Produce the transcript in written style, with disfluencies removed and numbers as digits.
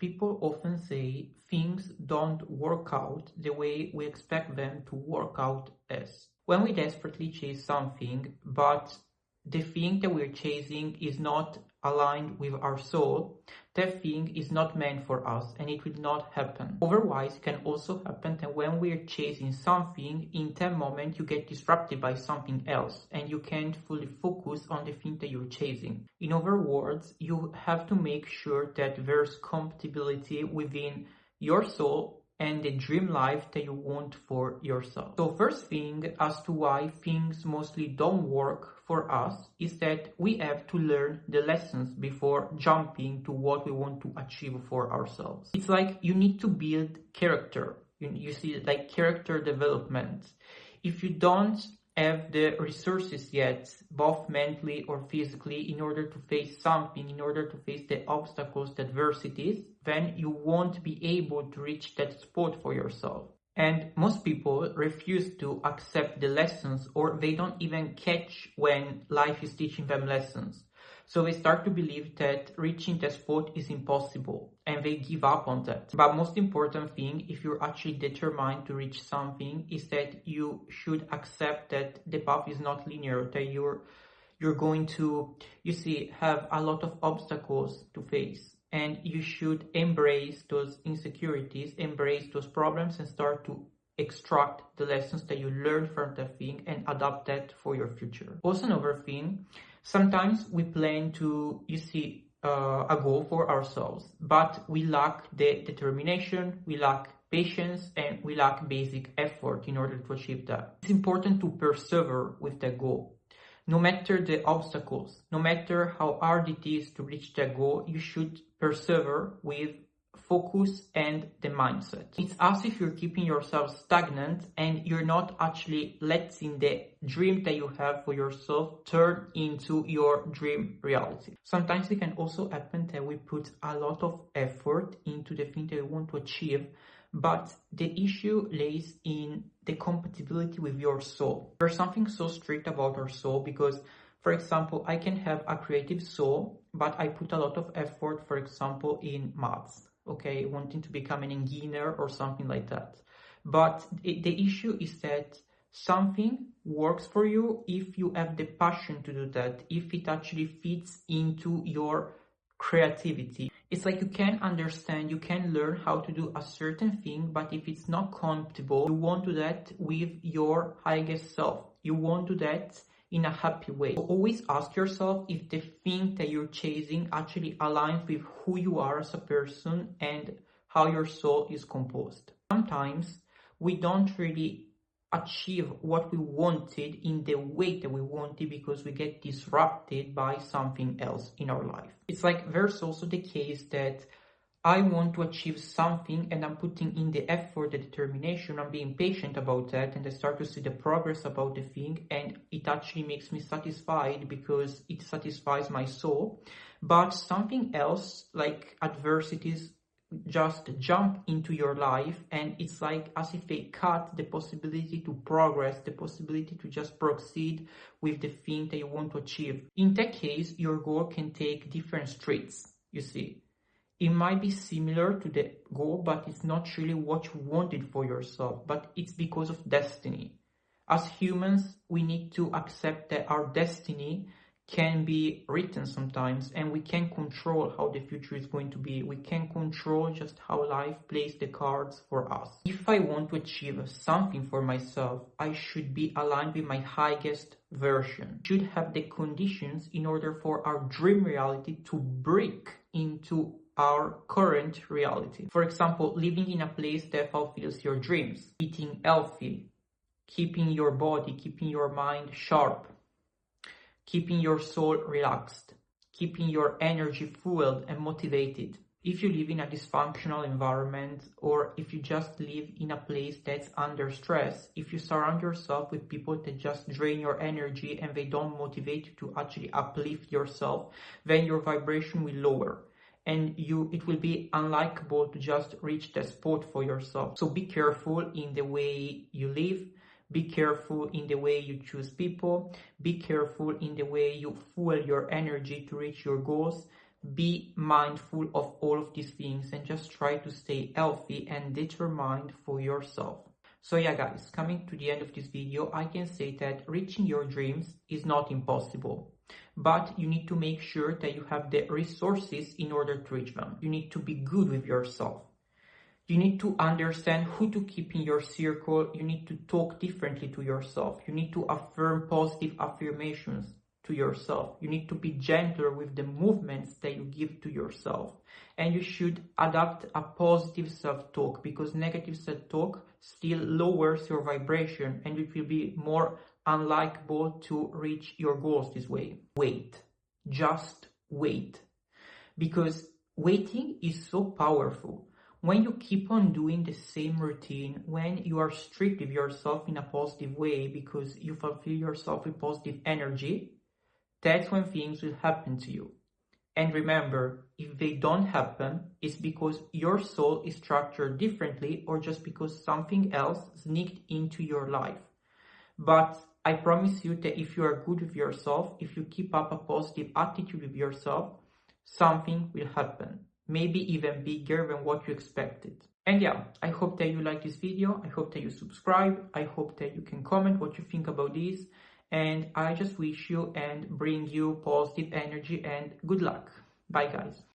People often say things don't work out the way we expect them to work out as. When we desperately chase something, but the thing that we're chasing is not aligned with our soul, that thing is not meant for us and it will not happen. Otherwise, it can also happen that when we're chasing something, in that moment you get disrupted by something else and you can't fully focus on the thing that you're chasing. In other words, you have to make sure that there's compatibility within your soul and the dream life that you want for yourself. So first thing as to why things mostly don't work for us is that we have to learn the lessons before jumping to what we want to achieve for ourselves. It's like you need to build character. You see, like character development. If you don't have the resources yet, both mentally or physically, in order to face something, in order to face the obstacles, the adversities, then you won't be able to reach that spot for yourself. And most people refuse to accept the lessons, or they don't even catch when life is teaching them lessons. So they start to believe that reaching the spot is impossible and they give up on that. But most important thing, if you're actually determined to reach something, is that you should accept that the path is not linear, that you're going to, have a lot of obstacles to face. And you should embrace those insecurities, embrace those problems, and start to extract the lessons that you learned from that thing and adapt that for your future. Also, another thing, sometimes we plan to, a goal for ourselves, but we lack the determination, we lack patience, and we lack basic effort in order to achieve that. It's important to persevere with the goal. No matter the obstacles, no matter how hard it is to reach that goal, you should persevere with focus and the mindset. It's as if you're keeping yourself stagnant and you're not actually letting the dream that you have for yourself turn into your dream reality. Sometimes it can also happen that we put a lot of effort into the thing that we want to achieve, but the issue lays in the compatibility with your soul. There's something so strict about our soul because, for example, I can have a creative soul, but I put a lot of effort, for example, in maths, okay, wanting to become an engineer or something like that. But the issue is that something works for you if you have the passion to do that, if it actually fits into your creativity. It's like you can understand, you can learn how to do a certain thing, but if it's not compatible, you won't do that with your highest self. You won't do that in a happy way. So always ask yourself if the thing that you're chasing actually aligns with who you are as a person and how your soul is composed. Sometimes we don't really achieve what we wanted in the way that we wanted because we get disrupted by something else in our life. It's like there's also the case that I want to achieve something and I'm putting in the effort, the determination, I'm being patient about that, and I start to see the progress about the thing, and it actually makes me satisfied because it satisfies my soul. But something else, like adversities, just jump into your life, and it's like as if they cut the possibility to progress, the possibility to just proceed with the thing that you want to achieve. In that case, your goal can take different streets, you see. It might be similar to the goal, but it's not really what you wanted for yourself, but it's because of destiny. As humans, we need to accept that our destiny can be written sometimes, and we can control how the future is going to be. We can control just how life plays the cards for us. If I want to achieve something for myself, I should be aligned with my highest version. Should have the conditions in order for our dream reality to break into our current reality. For example, living in a place that fulfills your dreams, eating healthy, keeping your body, keeping your mind sharp, keeping your soul relaxed, keeping your energy fueled and motivated. If you live in a dysfunctional environment, or if you just live in a place that's under stress, if you surround yourself with people that just drain your energy and they don't motivate you to actually uplift yourself, then your vibration will lower. And it will be unlikable to just reach the spot for yourself. So be careful in the way you live. Be careful in the way you choose people. Be careful in the way you fuel your energy to reach your goals. Be mindful of all of these things and just try to stay healthy and determined for yourself. So yeah guys, coming to the end of this video, I can say that reaching your dreams is not impossible, but you need to make sure that you have the resources in order to reach them. You need to be good with yourself. You need to understand who to keep in your circle. You need to talk differently to yourself. You need to affirm positive affirmations to yourself. You need to be gentler with the movements that you give to yourself. And you should adapt a positive self-talk, because negative self-talk still lowers your vibration and it will be more unlikable to reach your goals this way. Wait. Just wait. Because waiting is so powerful. When you keep on doing the same routine, when you are strict with yourself in a positive way because you fulfill yourself with positive energy, that's when things will happen to you. And remember, if they don't happen, it's because your soul is structured differently or just because something else sneaked into your life. But I promise you that if you are good with yourself, if you keep up a positive attitude with yourself, something will happen. Maybe even bigger than what you expected. And yeah, I hope that you like this video. I hope that you subscribe. I hope that you can comment what you think about this. And I just wish you and bring you positive energy and good luck. Bye guys.